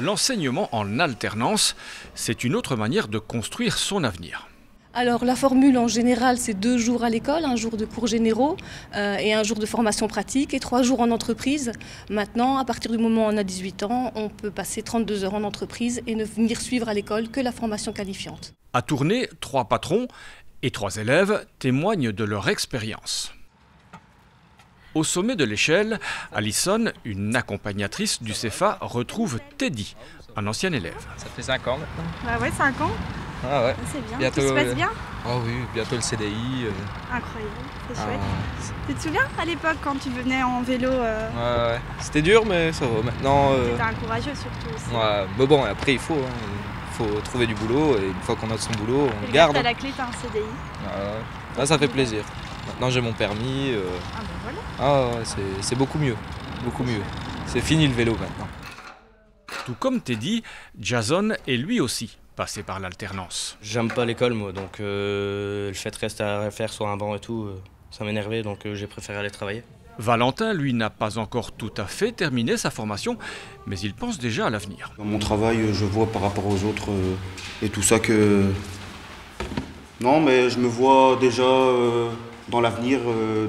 L'enseignement en alternance, c'est une autre manière de construire son avenir. Alors la formule en général c'est 2 jours à l'école, 1 jour de cours généraux et 1 jour de formation pratique et 3 jours en entreprise. Maintenant à partir du moment où on a 18 ans, on peut passer 32 heures en entreprise et ne venir suivre à l'école que la formation qualifiante. À Tournai, 3 patrons et 3 élèves témoignent de leur expérience. Au sommet de l'échelle, Alison, une accompagnatrice du CEFA, retrouve Teddy, un ancien élève. Ça fait 5 ans maintenant. Bah ouais, 5 ans. Ah ouais. C'est bien. Bientôt, Tout se passe bien. Oh oui, bientôt le CDI. Incroyable, c'est chouette. Tu te souviens à l'époque quand tu venais en vélo Ouais. C'était dur mais ça va. Maintenant. T'étais un courageux surtout aussi. Ouais, mais bon, après il faut trouver du boulot et une fois qu'on a son boulot, on le garde. T'as la clé, t'as un CDI. Là, ça fait plaisir. Maintenant j'ai mon permis. Ah ben voilà. Ah ouais, c'est beaucoup mieux. Beaucoup mieux. C'est fini le vélo maintenant. Tout comme Teddy, Jason est lui aussi passé par l'alternance. J'aime pas l'école moi, donc le fait de rester à faire sur un banc et tout, ça m'énervait, donc j'ai préféré aller travailler. Valentin, lui, n'a pas encore tout à fait terminé sa formation, mais il pense déjà à l'avenir. Dans mon travail, je vois par rapport aux autres et tout ça que... Non, mais je me vois déjà dans l'avenir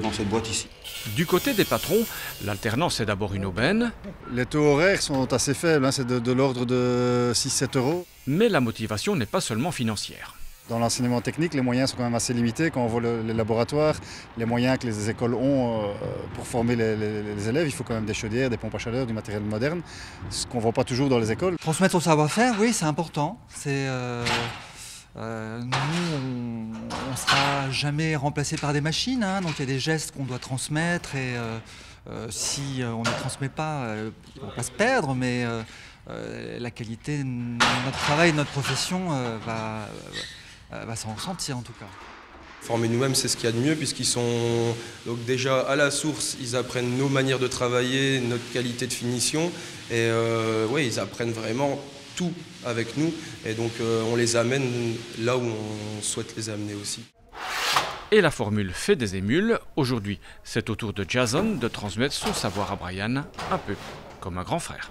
dans cette boîte ici. Du côté des patrons, l'alternance est d'abord une aubaine. Les taux horaires sont assez faibles, c'est de l'ordre de 6-7 euros. Mais la motivation n'est pas seulement financière. Dans l'enseignement technique, les moyens sont quand même assez limités. Quand on voit les laboratoires, les moyens que les écoles ont pour former les élèves, il faut quand même des chaudières, des pompes à chaleur, du matériel moderne, ce qu'on ne voit pas toujours dans les écoles. Transmettre son savoir-faire, oui, c'est important. Nous, on ne sera jamais remplacé par des machines, donc il y a des gestes qu'on doit transmettre et si on ne les transmet pas, on ne va pas se perdre, mais la qualité de notre travail, de notre profession va s'en ressentir en tout cas. Former nous-mêmes, c'est ce qu'il y a de mieux puisqu'ils sont donc déjà à la source, ils apprennent nos manières de travailler, notre qualité de finition et ils apprennent vraiment tout avec nous et donc on les amène là où on souhaite les amener aussi. Et la formule fait des émules. Aujourd'hui, c'est au tour de Jason de transmettre son savoir à Brian, un peu comme un grand frère.